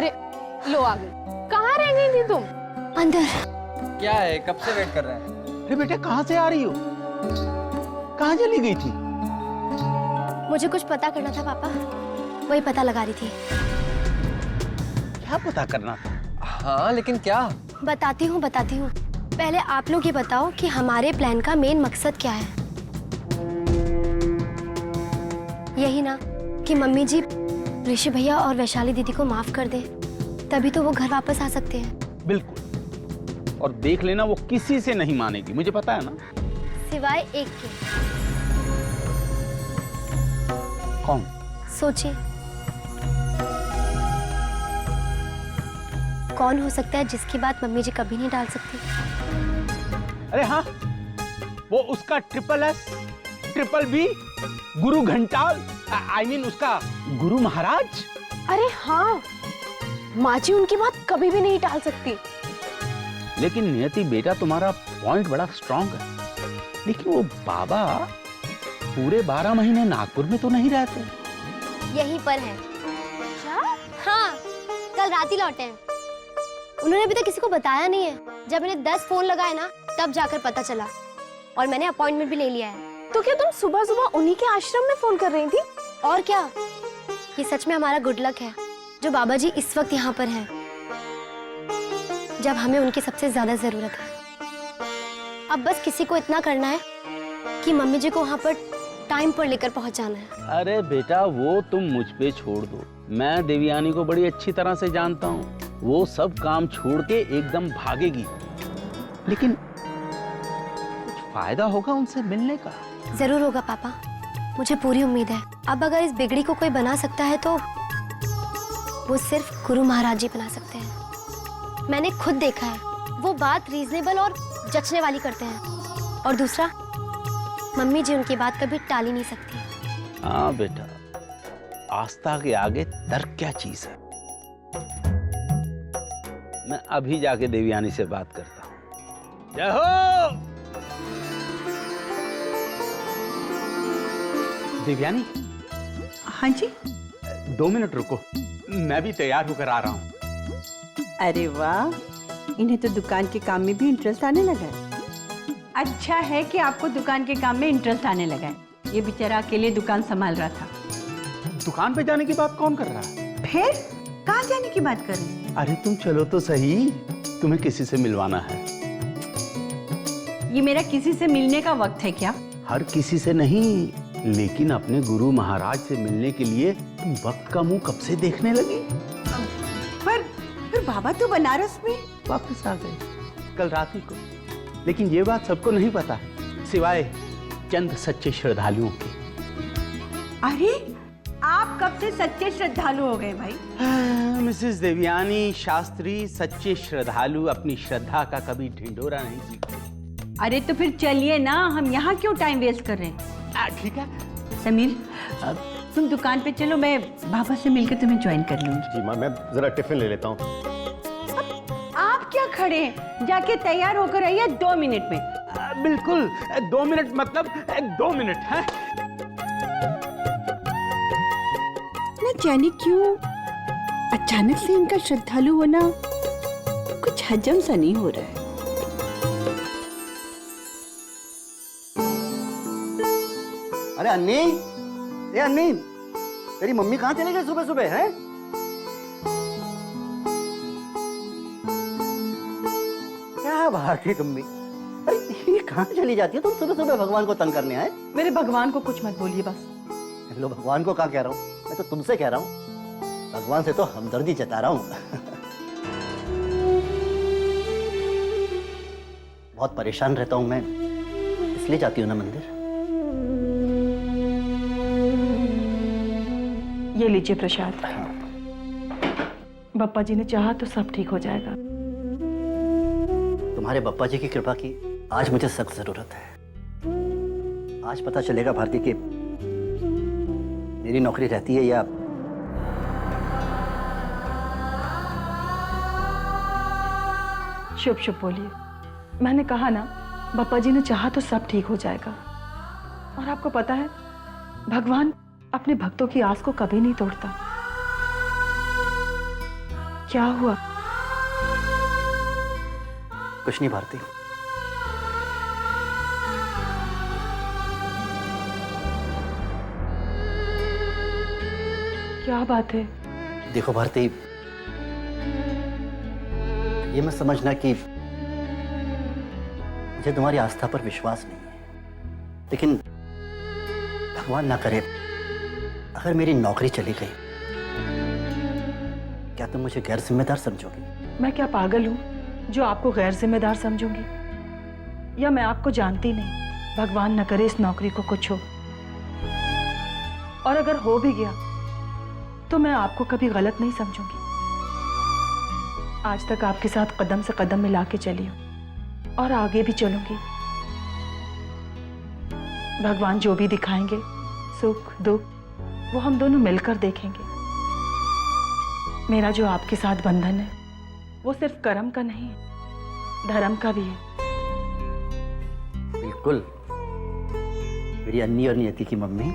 अरे लो आ गई। कहाँ रह गई थी तुम? अंदर। क्या है, कब से वेट कर रहे हैं? अरे बेटा कहाँ से आ रही हो? कहाँ चली गई थी? मुझे कुछ पता करना था पापा, वही पता लगा रही थी। क्या पता करना था? हाँ लेकिन क्या? बताती हूँ। पहले आप लोग ये बताओ कि हमारे प्लान का मेन मकसद क्या है। यही ना कि मम्मी जी ऋषि भैया और वैशाली दीदी को माफ कर दे, तभी तो वो घर वापस आ सकते हैं। बिल्कुल, और देख लेना वो किसी से नहीं मानेगी, मुझे पता है ना। सिवाय एक के। कौन? सोचिए कौन हो सकता है जिसकी बात मम्मी जी कभी नहीं टाल सकती। अरे हाँ, वो उसका triple S triple B Guru घंटाल, I mean उसका गुरु महाराज। अरे हाँ, माँ जी उनकी बात कभी भी नहीं टाल सकती। लेकिन नियति बेटा तुम्हारा पॉइंट बड़ा स्ट्रांग है, लेकिन वो बाबा पूरे 12 महीने नागपुर में तो नहीं रहते। यहीं पर है। क्या? हाँ, कल रात ही लौटे हैं। उन्होंने अभी तक किसी को बताया नहीं है। जब मैंने 10 फोन लगाए ना, तब जाकर पता चला, और मैंने अपॉइंटमेंट भी ले लिया है। तो क्या तुम सुबह सुबह उन्हीं के आश्रम में फोन कर रही थी? और क्या, ये सच में हमारा गुड लक है जो बाबा जी इस वक्त यहाँ पर हैं, जब हमें उनकी सबसे ज्यादा जरूरत है। अब बस किसी को इतना करना है कि मम्मी जी को वहाँ पर टाइम पर लेकर पहुँचाना है। अरे बेटा वो तुम मुझ पे छोड़ दो, मैं देवयानी को बड़ी अच्छी तरह से जानता हूँ। वो सब काम छोड़ के एकदम भागेगी, लेकिन कुछ फायदा होगा उनसे मिलने का। जरूर होगा पापा, मुझे पूरी उम्मीद है। अब अगर इस बिगड़ी को कोई बना सकता है तो वो सिर्फ गुरु महाराज जी बना सकते हैं। मैंने खुद देखा है, वो बात रीजनेबल और जचने वाली करते हैं। और दूसरा, मम्मी जी उनकी बात कभी टाल ही नहीं सकती। हाँ बेटा, आस्था के आगे तर्क क्या चीज है। मैं अभी जाके देवयानी से बात करता हूँ। जय हो देवयानी। हाँ जी। 2 मिनट रुको, मैं भी तैयार होकर आ रहा हूँ। अरे वाह, इन्हें तो दुकान के काम में भी इंटरेस्ट आने लगा है। अच्छा है कि आपको दुकान के काम में इंटरेस्ट आने लगा है। ये बेचारा अकेले दुकान संभाल रहा था। दुकान पे जाने की बात कौन कर रहा है? फिर कहाँ जाने की बात कर रहे हैं? अरे तुम चलो तो सही, तुम्हें किसी से मिलवाना है। ये मेरा किसी से मिलने का वक्त है क्या? हर किसी से नहीं, लेकिन अपने गुरु महाराज से मिलने के लिए तुम वक्त का मुंह कब से देखने लगी? फिर बाबा तो बनारस में वापस आ गए कल रात ही को। लेकिन ये बात सबको नहीं पता, सिवाय चंद सच्चे श्रद्धालुओं की। अरे आप कब से सच्चे श्रद्धालु हो गए भाई? मिसेस देवयानी शास्त्री सच्चे श्रद्धालु अपनी श्रद्धा का कभी ढिंढोरा नहीं सीखते। अरे तो फिर चलिए ना, हम यहाँ क्यों टाइम वेस्ट कर रहे हैं? ठीक है समीर, तुम दुकान पे चलो, मैं बाबा से मिलकर तुम्हें ज्वाइन कर लूंगी। जी माँ, मैं जरा टिफिन ले लेता हूँ। आप क्या खड़े हैं? जाके तैयार होकर आइए 2 मिनट में। बिल्कुल 2 मिनट, मतलब 2 मिनट है। न जाने क्यों अचानक से इनका श्रद्धालु होना कुछ हजम सा नहीं हो रहा है। अरे अन्नी, ए अन्नी, तेरी मम्मी कहाँ चले गए सुबह सुबह हैं? क्या बात है तुम भी? अरे ये कहाँ चली जाती है तुम सुबह सुबह भगवान को तंग करने आए? मेरे भगवान को कुछ मत बोलिए बस। लो भगवान को क्या कह रहा हूँ, मैं तो तुमसे कह रहा हूँ। भगवान से तो हमदर्दी जता रहा हूँ। बहुत परेशान रहता हूँ मैं, इसलिए जाती हूँ ना मंदिर। ये लीजिए प्रसाद। बप्पा जी ने चाहा तो सब ठीक हो जाएगा। तुम्हारे बप्पा जी की कृपा की आज मुझे सख्त जरूरत है। आज पता चलेगा भारती कि मेरी नौकरी रहती है या शुभ शुभ बोलिए। मैंने कहा ना, बप्पा जी ने चाहा तो सब ठीक हो जाएगा। और आपको पता है, भगवान अपने भक्तों की आस को कभी नहीं तोड़ता। क्या हुआ? कुछ नहीं भारती। क्या बात है? देखो भारती, ये मत समझना कि मुझे तुम्हारी आस्था पर विश्वास नहीं है, लेकिन भगवान ना करे अगर मेरी नौकरी चली गई, क्या तुम मुझे गैर जिम्मेदार समझोगी? मैं क्या पागल हूँ जो आपको गैर जिम्मेदार समझूंगी? या मैं आपको जानती नहीं? भगवान न करे इस नौकरी को कुछ हो, और अगर हो भी गया तो मैं आपको कभी गलत नहीं समझूंगी। आज तक आपके साथ कदम से कदम मिला के चली हूं और आगे भी चलूंगी। भगवान जो भी दिखाएंगे, सुख दुख, वो हम दोनों मिलकर देखेंगे। मेरा जो आपके साथ बंधन है वो सिर्फ कर्म का नहीं है, धर्म का भी है। बिल्कुल, मेरी अन्नी और नियति की मम्मी,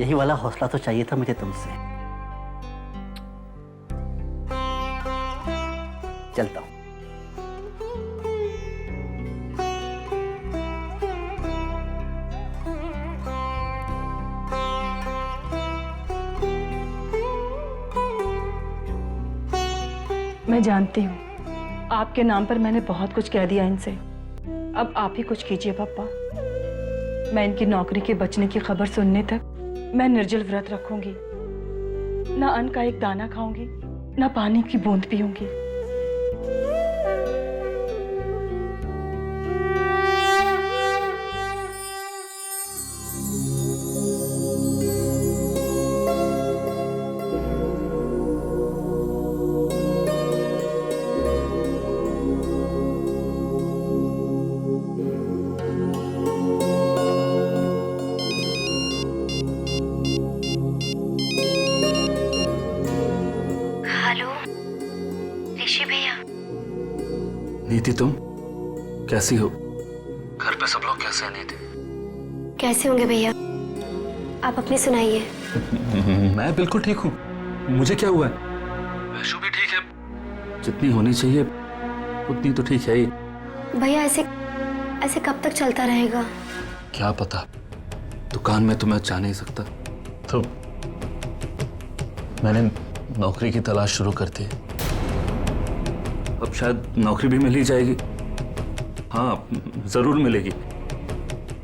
यही वाला हौसला तो चाहिए था मुझे तुमसे। चलता हूं। मैं जानती हूँ आपके नाम पर मैंने बहुत कुछ कह दिया इनसे। अब आप ही कुछ कीजिए पापा। मैं इनकी नौकरी के बचने की खबर सुनने तक मैं निर्जल व्रत रखूंगी। ना अन्न का एक दाना खाऊंगी, ना पानी की बूंद पीऊंगी। नीति, तुम कैसी हो? घर पे सब लोग कैसे हैं नीति? कैसे होंगे भैया, आप अपनी सुनाइए। मैं बिल्कुल ठीक हूँ। मुझे क्या हुआ है? वैशु भी ठीक है, जितनी होनी चाहिए उतनी तो ठीक है ही। भैया ऐसे कब तक चलता रहेगा? क्या पता, दुकान में तो मैं जा नहीं सकता, तो मैंने नौकरी की तलाश शुरू कर दी। अब शायद नौकरी भी मिल ही जाएगी। हाँ, जरूर मिलेगी।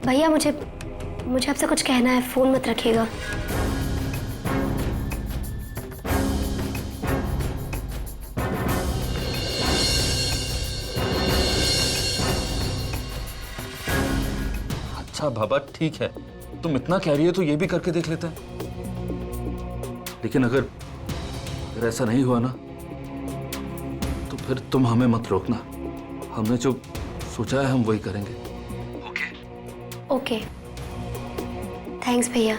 भैया मुझे आपसे कुछ कहना है, फोन मत रखिएगा। अच्छा बाबा, ठीक है, तुम इतना कह रही हो तो ये भी करके देख लेते हैं। लेकिन अगर ऐसा नहीं हुआ ना, तो फिर तुम हमें मत रोकना। हमने जो सोचा है हम वही करेंगे। ओके? ओके, थैंक्स भैया।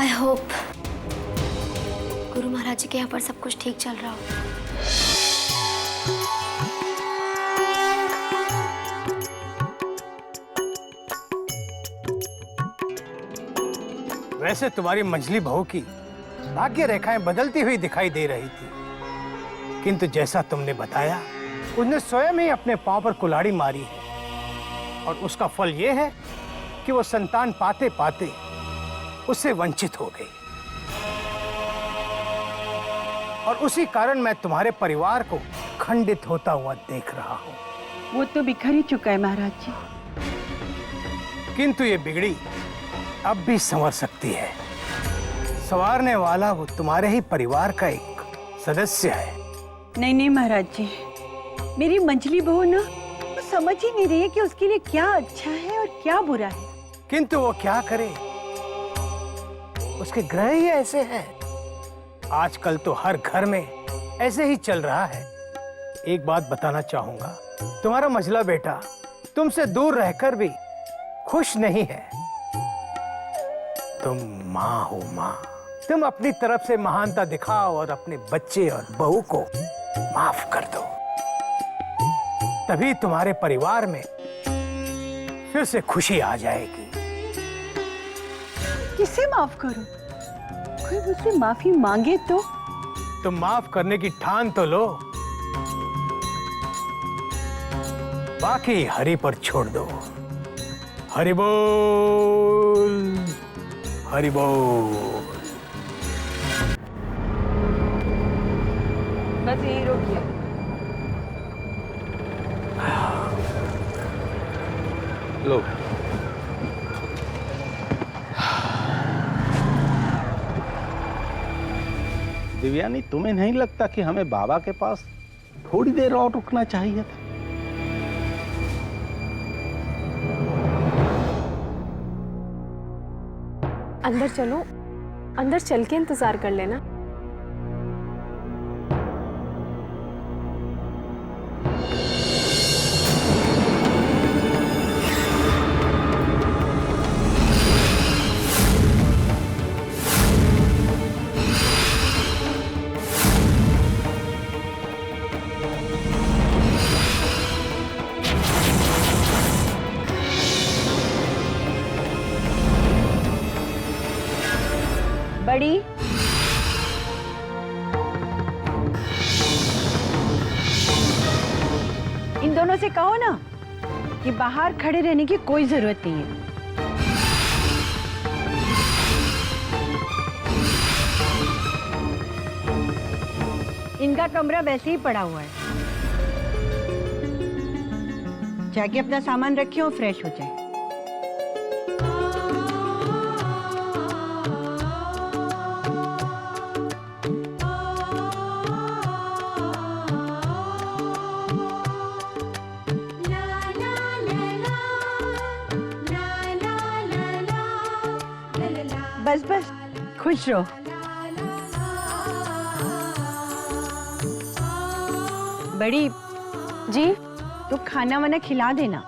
आई होप गुरु महाराज जी के यहाँ पर सब कुछ ठीक चल रहा हो। वैसे तुम्हारी मंझली बहू की भाग्य रेखाएं बदलती हुई दिखाई दे रही थी, किंतु जैसा तुमने बताया, उसने स्वयं ही अपने पांव पर कुल्हाड़ी मारी है, और उसका फल यह है कि वो संतान पाते पाते उससे वंचित हो गई। और उसी कारण मैं तुम्हारे परिवार को खंडित होता हुआ देख रहा हूं। वो तो बिखर ही चुका है महाराज जी। किंतु ये बिगड़ी अब भी संवर सकती है। संवारने वाला वो तुम्हारे ही परिवार का एक सदस्य है। नहीं नहीं महाराज जी, मेरी मंझली बहू ना वो समझ ही नहीं रही है कि उसके लिए क्या अच्छा है और क्या बुरा है। किंतु वो क्या करे, उसके ग्रह ही ऐसे हैं। आजकल तो हर घर में ऐसे ही चल रहा है। एक बात बताना चाहूंगा, तुम्हारा मझला बेटा तुमसे दूर रहकर भी खुश नहीं है। तुम माँ हो माँ, तुम अपनी तरफ से महानता दिखाओ और अपने बच्चे और बहू को माफ कर दो। तभी तुम्हारे परिवार में फिर से खुशी आ जाएगी। किसे माफ करूं? कोई मुझसे माफी मांगे तो? माफ करने की ठान तो लो, बाकी हरि पर छोड़ दो। हरि बोल, हरि बोल। बस यही रोकिए। लो। दिव्यानी, तुम्हें नहीं लगता कि हमें बाबा के पास थोड़ी देर और रुकना चाहिए था? अंदर चलो, अंदर चल के इंतजार कर लेना। बड़ी, इन दोनों से कहो ना कि बाहर खड़े रहने की कोई जरूरत नहीं है। इनका कमरा वैसे ही पड़ा हुआ है, जाके अपना सामान रखिए और फ्रेश हो जाए। बस बस खुश रहो। बड़ी जी तो खाना वाना खिला देना।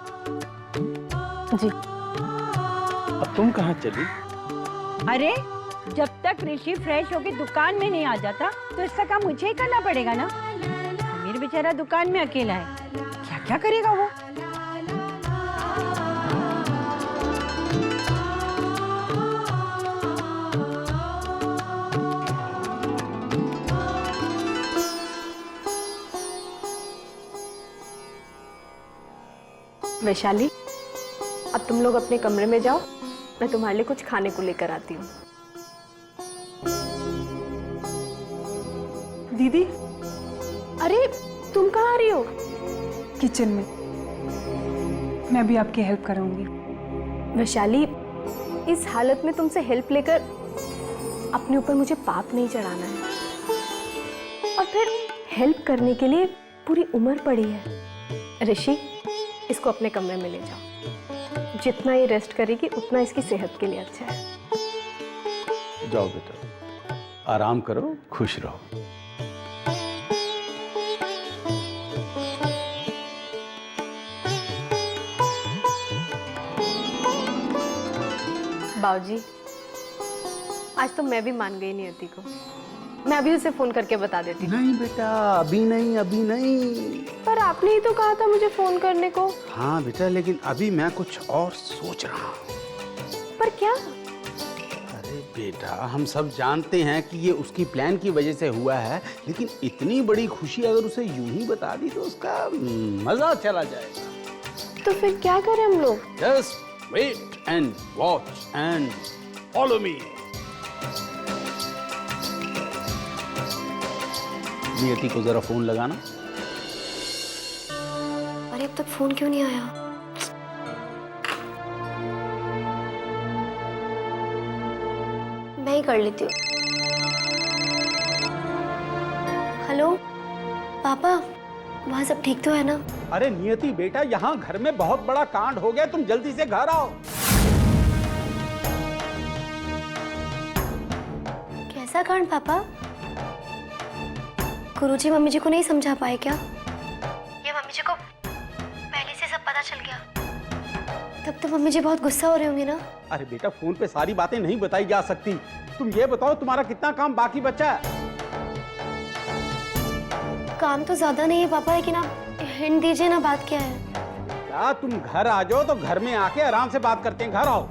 जी। अब तुम कहाँ चली? अरे जब तक ऋषि फ्रेश होके दुकान में नहीं आ जाता तो इसका काम मुझे ही करना पड़ेगा ना। मेरे बेचारा दुकान में अकेला है, क्या क्या करेगा वो। वैशाली, अब तुम लोग अपने कमरे में जाओ, मैं तुम्हारे लिए कुछ खाने को लेकर आती हूँ। दीदी, अरे तुम कहाँ आ रही हो? किचन में। मैं भी आपकी हेल्प करूंगी। वैशाली, इस हालत में तुमसे हेल्प लेकर अपने ऊपर मुझे पाप नहीं चढ़ाना है। और फिर हेल्प करने के लिए पूरी उम्र पड़ी है। ऋषि, इसको अपने कमरे में ले जाओ। जितना ये रेस्ट करेगी उतना इसकी सेहत के लिए अच्छा है। जाओ बेटा, आराम करो, खुश रहो। बाबूजी, आज तो मैं भी मान गई नियति को। मैं अभी उसे फोन करके बता देती हूँ। नहीं बेटा, अभी नहीं, अभी नहीं। पर आपने ही तो कहा था मुझे फोन करने को। हाँ बेटा, लेकिन अभी मैं कुछ और सोच रहा हूँ। पर क्या? अरे बेटा, हम सब जानते हैं कि ये उसकी प्लान की वजह से हुआ है, लेकिन इतनी बड़ी खुशी अगर उसे यूं ही बता दी तो उसका मजा चला जाएगा। तो फिर क्या करें हम लोग? Just wait and watch and follow me. नियति को जरा फोन लगाना। अरे अब तक फोन क्यों नहीं आया? मैं ही कर लेती हूँ। हेलो पापा, वहाँ सब ठीक तो है ना? अरे नियति बेटा, यहाँ घर में बहुत बड़ा कांड हो गया, तुम जल्दी से घर आओ। कैसा कांड पापा? गुरुजी मम्मी जी को नहीं समझा पाए क्या? या मम्मी जी को पहले से सब पता चल गया? तब तो मम्मी जी बहुत गुस्सा हो रहे होंगे ना? अरे बेटा, फोन पे सारी बातें नहीं बताई जा सकती। तुम ये बताओ, तुम्हारा कितना काम बाकी बचा है? काम तो ज्यादा नहीं है पापा, लेकिन आप हिंट दीजिए ना, बात क्या है? बेटा तुम घर आ जाओ तो घर में आके आराम से बात करते हैं, घर आओ।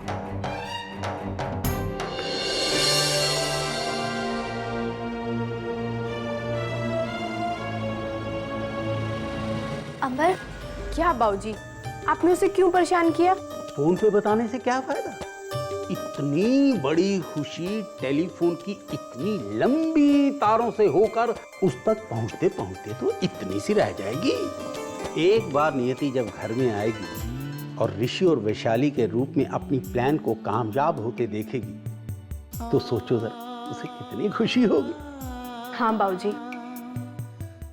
अंबर, क्या बाबूजी, आपने उसे क्यों परेशान किया? फोन पे बताने से क्या फायदा? इतनी बड़ी खुशी टेलीफोन की इतनी लंबी तारों से होकर उस तक पहुंचते पहुंचते तो इतनी सी रह जाएगी। एक बार नियति जब घर में आएगी और ऋषि और वैशाली के रूप में अपनी प्लान को कामयाब होते देखेगी तो सोचो जरा उसे कितनी खुशी होगी। हाँ बाबूजी,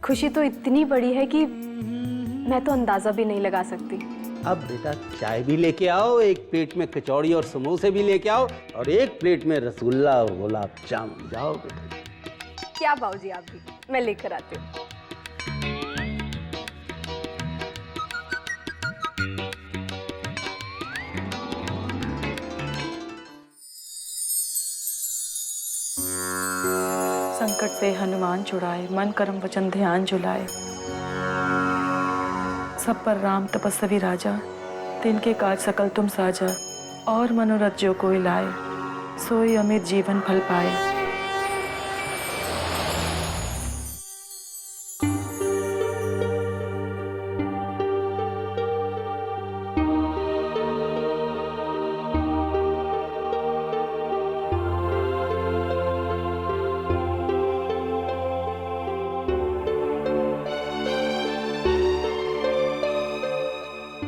खुशी तो इतनी बड़ी है कि मैं तो अंदाजा भी नहीं लगा सकती। अब बेटा चाय भी लेके आओ, एक प्लेट में कचौड़ी और समोसे भी लेके आओ और एक प्लेट में रसगुल्ला और गुलाब जामुन। जाओ बेटा। क्या बाबूजी, आप भी, मैं लेकर आती हूँ। संकट से हनुमान छुड़ाए, मन कर्म वचन ध्यान झुलाए। सब पर राम तपस्वी राजा, तिनके काज सकल तुम साजा। और मनोरथ जो कोई लाए, सोई अमित जीवन फल पाए।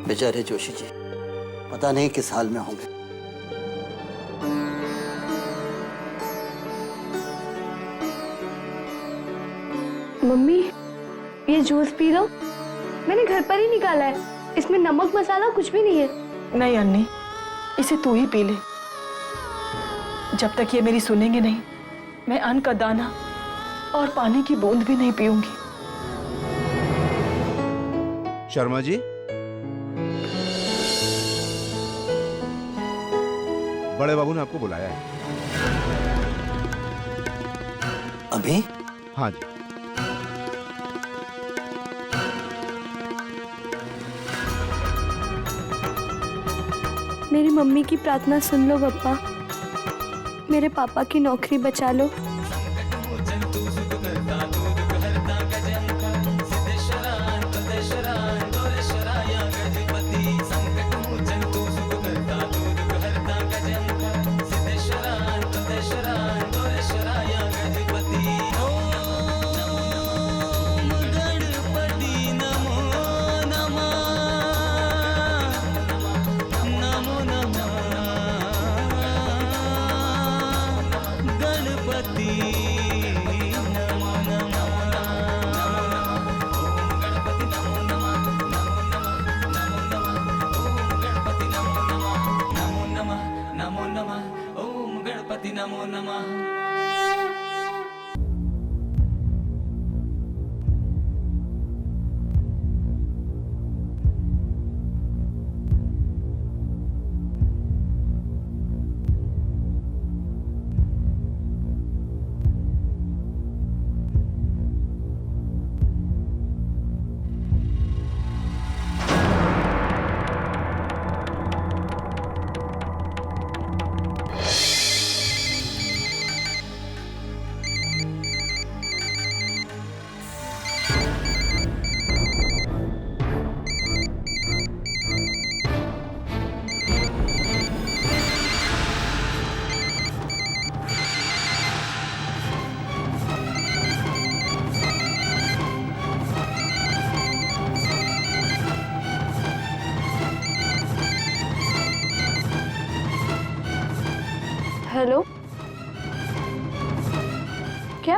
बेचारे जोशी जी पता नहीं किस हाल में होंगे। मम्मी, ये जूस पी लो, मैंने घर पर ही निकाला है, इसमें नमक मसाला कुछ भी नहीं है। नहीं अन्नी, इसे तू ही पी ले। जब तक ये मेरी सुनेंगे नहीं, मैं अन्न का दाना और पानी की बूंद भी नहीं पीऊंगी। शर्मा जी, बड़े बाबू ने आपको बुलाया है। अभी? हाँ जी। मेरी मम्मी की प्रार्थना सुन लो पप्पा, मेरे पापा की नौकरी बचा लो। हेलो, क्या?